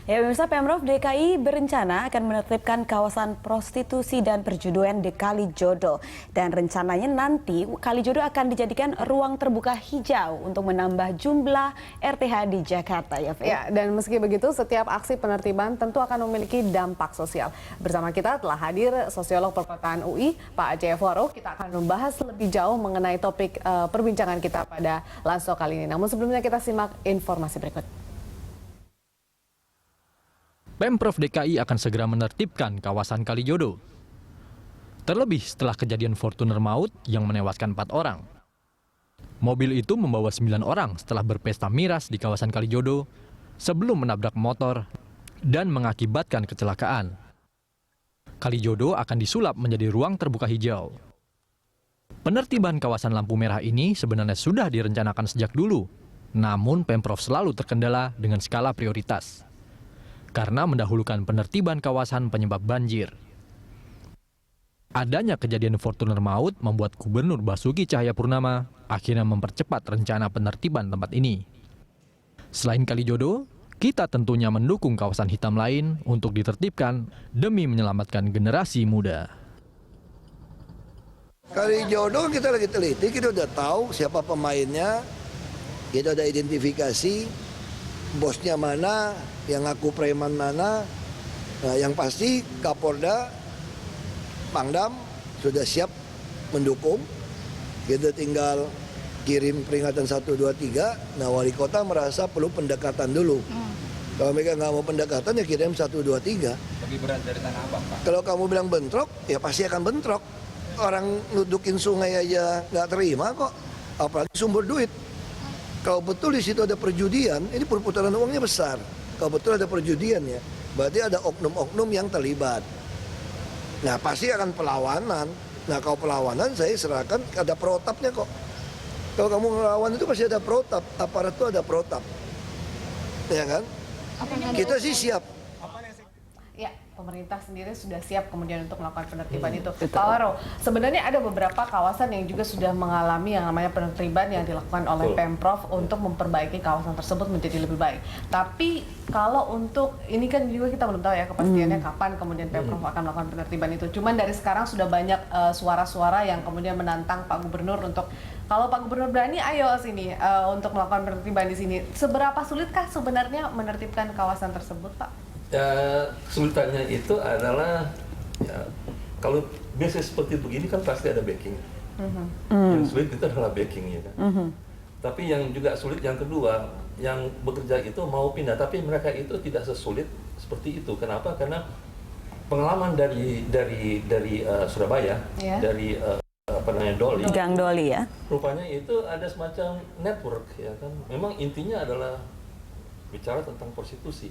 Ya, pemirsa, Pemprov DKI berencana akan menertibkan kawasan prostitusi dan perjudian di Kalijodo. Dan rencananya nanti Kalijodo akan dijadikan ruang terbuka hijau untuk menambah jumlah RTH di Jakarta, ya, Fe? Ya, dan meski begitu, setiap aksi penertiban tentu akan memiliki dampak sosial. Bersama kita telah hadir sosiolog perkotaan UI, Pak Aceh Farouk. Kita akan membahas lebih jauh mengenai topik perbincangan kita pada Lanso kali ini. Namun sebelumnya kita simak informasi berikut. Pemprov DKI akan segera menertibkan kawasan Kalijodo. Terlebih setelah kejadian Fortuner maut yang menewaskan 4 orang. Mobil itu membawa 9 orang setelah berpesta miras di kawasan Kalijodo sebelum menabrak motor dan mengakibatkan kecelakaan. Kalijodo akan disulap menjadi ruang terbuka hijau. Penertiban kawasan lampu merah ini sebenarnya sudah direncanakan sejak dulu, namun Pemprov selalu terkendala dengan skala prioritas karena mendahulukan penertiban kawasan penyebab banjir. Adanya kejadian Fortuner maut membuat Gubernur Basuki Cahayapurnama akhirnya mempercepat rencana penertiban tempat ini. Selain Kalijodo, kita tentunya mendukung kawasan hitam lain untuk ditertibkan demi menyelamatkan generasi muda. Kalijodo kita lagi teliti, kita udah tahu siapa pemainnya, kita udah identifikasi bosnya mana, yang ngaku preman mana. Nah, yang pasti Kapolda, Pangdam sudah siap mendukung. Kita tinggal kirim peringatan 1, 2, 3. Nah, wali kota merasa perlu pendekatan dulu. Kalau mereka nggak mau pendekatan ya kirim 1, 2, 3. Lebih berat dari Tanah Abang, Pak. Kalau kamu bilang bentrok, ya pasti akan bentrok. Orang nudukin sungai aja nggak terima kok, apalagi sumber duit. Kalau betul di situ ada perjudian, ini perputaran uangnya besar. Kalau betul ada perjudian ya, berarti ada oknum-oknum yang terlibat. Nah, pasti akan perlawanan. Nah, kalau perlawanan saya serahkan ada protapnya kok. Kalau kamu melawan itu pasti ada protap, aparat itu ada protap. Ya kan? Kita sih siap. Ya, pemerintah sendiri sudah siap kemudian untuk melakukan penertiban itu. Pak Waro, sebenarnya ada beberapa kawasan yang juga sudah mengalami yang namanya penertiban yang dilakukan oleh Pemprov untuk memperbaiki kawasan tersebut menjadi lebih baik. Tapi kalau untuk ini kan juga kita belum tahu ya kepastiannya kapan kemudian Pemprov akan melakukan penertiban itu. Cuman dari sekarang sudah banyak suara-suara yang kemudian menantang Pak Gubernur untuk kalau Pak Gubernur berani, ayo sini untuk melakukan penertiban di sini. Seberapa sulitkah sebenarnya menertibkan kawasan tersebut, Pak? Ya, kesulitannya itu adalah ya, kalau biasa seperti begini kan pasti ada backing. Yang sulit itu adalah backing ya kan. Tapi yang juga sulit yang kedua, yang bekerja itu mau pindah, tapi mereka itu tidak sesulit seperti itu. Kenapa? Karena pengalaman dari Surabaya, dari apa namanya Doli, Gang Doli ya. rupanya itu ada semacam network ya kan. Memang intinya adalah bicara tentang prostitusi,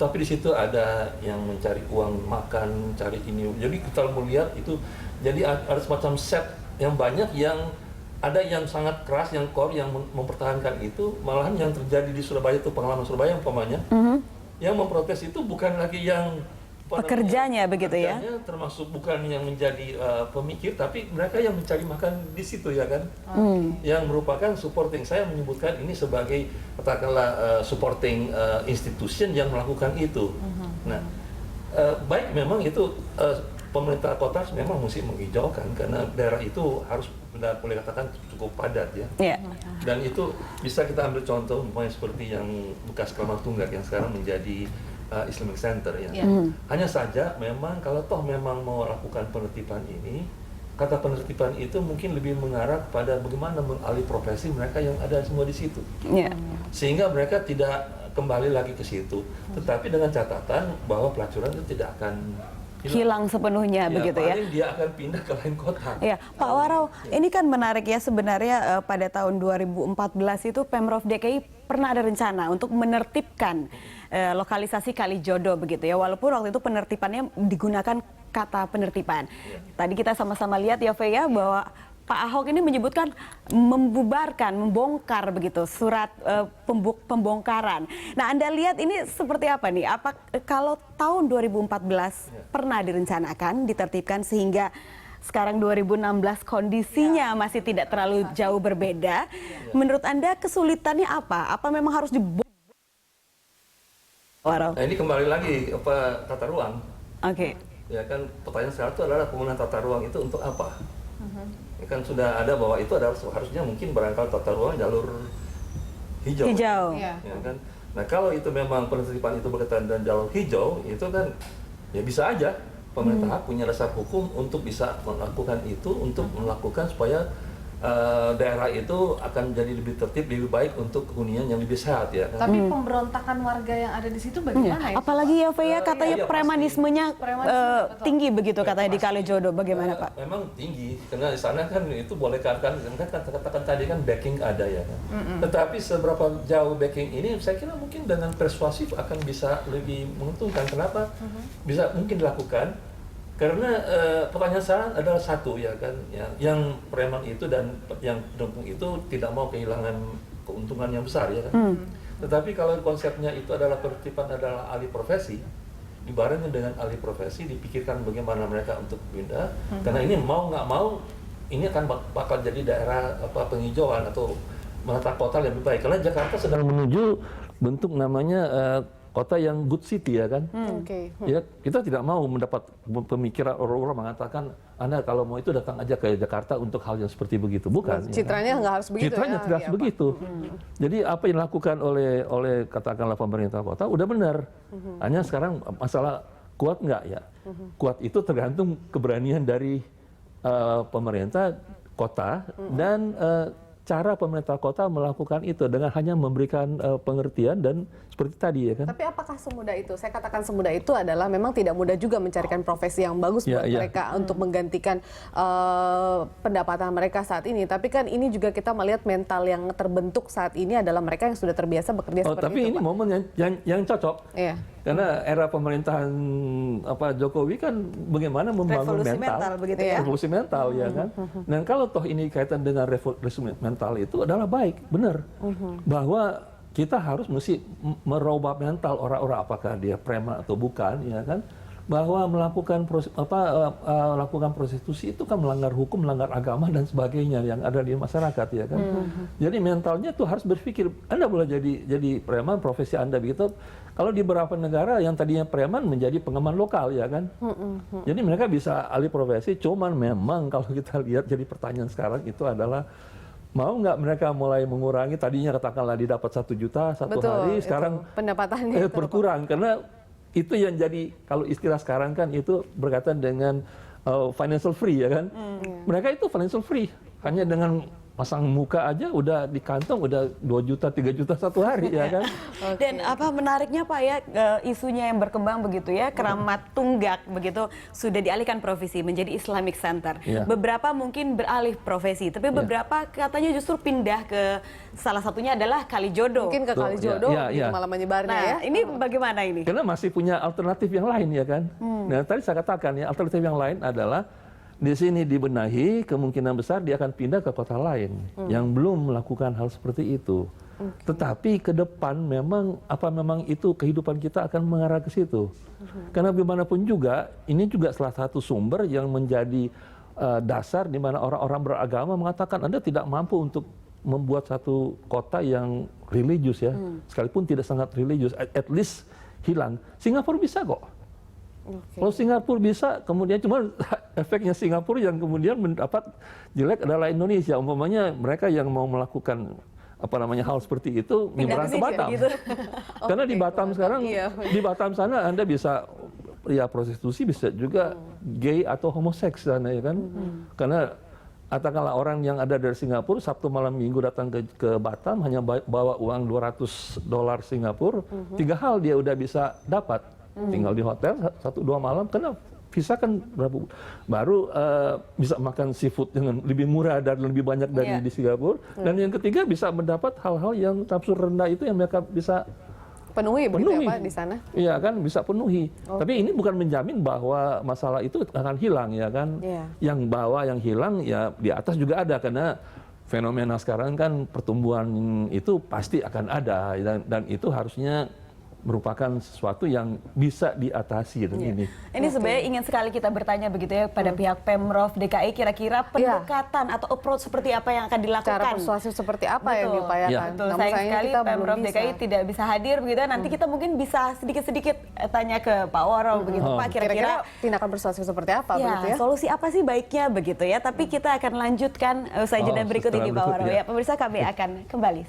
tapi di situ ada yang mencari uang makan, cari ini. Jadi kita melihat itu, jadi ada semacam set yang banyak, yang ada yang sangat keras, yang core, yang mempertahankan itu. Malahan yang terjadi di Surabaya itu pengalaman Surabaya umpamanya, yang memprotes itu bukan lagi yang Pekerjanya begitu ya? Termasuk bukan yang menjadi pemikir, tapi mereka yang mencari makan di situ ya kan, yang merupakan supporting. Saya menyebutkan ini sebagai katakanlah supporting institution yang melakukan itu. Nah, baik memang itu pemerintah kota memang mesti menghijaukan karena daerah itu harus benar boleh katakan cukup padat ya. Dan itu bisa kita ambil contoh umpamanya seperti yang bekas Keramat Tunggak yang sekarang menjadi Islamic Center ya. Hanya saja memang kalau toh memang mau lakukan penertiban ini, kata penertiban itu mungkin lebih mengarah pada bagaimana mengalih profesi mereka yang ada semua di situ. Sehingga mereka tidak kembali lagi ke situ. Tetapi dengan catatan bahwa pelacuran itu tidak akan hilang sepenuhnya begitu ya. Paling dia akan pindah ke lain kota. Ya, Pak Waro, ini kan menarik ya sebenarnya pada tahun 2014 itu Pemprov DKI pernah ada rencana untuk menertibkan lokalisasi Kalijodo begitu ya. Walaupun waktu itu penertibannya digunakan kata penertiban. Tadi kita sama-sama lihat ya, Fe, ya, bahwa Pak Ahok ini menyebutkan membubarkan, membongkar begitu surat pembongkaran. Nah, Anda lihat ini seperti apa nih? Apa kalau tahun 2014 pernah direncanakan, ditertibkan sehingga sekarang 2016 kondisinya masih tidak terlalu jauh berbeda. Menurut Anda kesulitannya apa? Apa memang harus Waro. Nah ini kembali lagi tata ruang. Oke. Ya kan pertanyaan sekarang itu adalah penggunaan tata ruang itu untuk apa? Ya kan sudah ada bahwa itu adalah harusnya mungkin barangkali tata ruang jalur hijau. Hijau. Iya. Ya kan? Nah kalau itu memang penertiban itu berkaitan dengan jalur hijau, itu kan ya bisa aja pemerintah punya dasar hukum untuk bisa melakukan itu, untuk melakukan supaya daerah itu akan jadi lebih tertib, lebih baik untuk hunian yang lebih sehat ya kan? Tapi pemberontakan warga yang ada di situ bagaimana ya? Apalagi ya Fea katanya iya, premanismenya Premanisme, betul. tinggi begitu katanya di Pasti. Kalijodo. Bagaimana Pak? Memang tinggi, karena di sana kan itu boleh kan katakan tadi kan backing ada ya kan. Tetapi seberapa jauh backing ini, saya kira mungkin dengan persuasif akan bisa lebih menguntungkan. Kenapa? Bisa mungkin dilakukan karena pertanyaan sekarang adalah satu ya kan, ya, yang preman itu dan yang pendukung itu tidak mau kehilangan keuntungan yang besar ya kan. Tetapi kalau konsepnya itu adalah penertiban adalah alih profesi, ibaratnya dengan alih profesi dipikirkan bagaimana mereka untuk pindah, karena ini mau nggak mau ini akan bakal jadi daerah penghijauan atau menata kota lebih baik. Karena Jakarta sedang menuju bentuk namanya kota yang good city ya kan. Oke. Ya kita tidak mau mendapat pemikiran orang-orang mengatakan Anda kalau mau itu datang aja ke Jakarta untuk hal yang seperti begitu, bukan? Citranya nggak harus begitu. Citranya ya? tidak Iya, Pak. begitu. Jadi apa yang dilakukan oleh katakanlah pemerintah kota udah benar. Hanya sekarang masalah kuat nggak ya? Kuat itu tergantung keberanian dari pemerintah kota dan cara pemerintah kota melakukan itu dengan hanya memberikan pengertian dan seperti tadi ya kan. Tapi apakah semudah itu? Saya katakan semudah itu adalah memang tidak mudah juga mencarikan profesi yang bagus buat mereka untuk menggantikan pendapatan mereka saat ini. Tapi kan ini juga kita melihat mental yang terbentuk saat ini adalah mereka yang sudah terbiasa bekerja seperti Tapi itu. ini Pak. momen yang cocok. Iya. Karena era pemerintahan Jokowi kan bagaimana membangun Revolusi mental begitu ya. Revolusi mental ya kan. Dan kalau toh ini kaitan dengan revolusi mental itu adalah baik, benar. Bahwa kita harus mesti merubah mental orang-orang apakah dia preman atau bukan ya kan. Bahwa melakukan prostitusi itu kan melanggar hukum, melanggar agama dan sebagainya yang ada di masyarakat ya kan. Jadi mentalnya tuh harus berpikir Anda boleh jadi preman profesi Anda begitu. Kalau di beberapa negara yang tadinya preman menjadi pengaman lokal ya kan. Jadi mereka bisa alih profesi, cuman memang kalau kita lihat jadi pertanyaan sekarang itu adalah mau nggak mereka mulai mengurangi tadinya katakanlah didapat 1 juta satu hari, sekarang pendapatannya itu berkurang karena itu yang jadi kalau istilah sekarang kan itu berkaitan dengan financial free ya kan. Mereka itu financial free hanya dengan pasang muka aja udah di kantong udah 2 juta 3 juta satu hari ya kan. Dan apa menariknya Pak ya isunya yang berkembang begitu ya, Keramat Tunggak begitu sudah dialihkan profesi menjadi Islamic Center. Iya. Beberapa mungkin beralih profesi, tapi beberapa katanya justru pindah ke salah satunya adalah Kalijodo. mungkin ke Tuh, Kalijodo ya, gitu ya. malah menyebarnya Nah, ya. ini bagaimana ini? Karena masih punya alternatif yang lain ya kan. Nah tadi saya katakan ya alternatif yang lain adalah di sini dibenahi kemungkinan besar dia akan pindah ke kota lain yang belum melakukan hal seperti itu. Tetapi ke depan memang itu kehidupan kita akan mengarah ke situ. Karena bagaimanapun juga ini juga salah satu sumber yang menjadi dasar di mana orang-orang beragama mengatakan Anda tidak mampu untuk membuat satu kota yang religius ya, sekalipun tidak sangat religius, at least hilang. Singapura bisa kok. Kalau Singapura bisa, kemudian cuma efeknya Singapura yang kemudian mendapat jelek adalah Indonesia. Umpamanya mereka yang mau melakukan hal seperti itu menyeberang ke Batam. Gitu. Karena di Batam sekarang, di Batam sana Anda bisa ya prostitusi, bisa juga gay atau homoseks sana ya kan. Karena katakanlah orang yang ada dari Singapura Sabtu malam Minggu datang ke Batam hanya bawa uang $200 Singapura, 3 hal dia udah bisa dapat. Tinggal di hotel 1-2 malam karena visa kan berapa baru bisa makan seafood dengan lebih murah dan lebih banyak dari di Singapura. Dan yang ketiga bisa mendapat hal-hal yang nafsu rendah itu yang mereka bisa penuhi. Begitu ya Pak di sana. Iya kan bisa penuhi. Tapi ini bukan menjamin bahwa masalah itu akan hilang ya kan. Yang bawah yang hilang ya di atas juga ada karena fenomena sekarang kan pertumbuhan itu pasti akan ada dan itu harusnya merupakan sesuatu yang bisa diatasi dan ini. Ini sebenarnya ingin sekali kita bertanya begitu ya pada pihak Pemprov DKI, kira-kira pendekatan atau approach seperti apa yang akan dilakukan? Cara persuasif seperti apa yang Betul. diupayakan? Betul, Namun sayang sayangnya sekali kita belum Pemprov bisa. DKI tidak bisa hadir begitu. Nanti kita mungkin bisa sedikit-sedikit tanya ke Pak Waro begitu, Pak. Kira-kira Kira-kira tindakan persuasif seperti apa begitu ya? solusi apa sih baiknya begitu ya? Tapi kita akan lanjutkan usai jeda berikut setelah ini Pak berikut, Waro ya. ya. Pemirsa, kami akan kembali.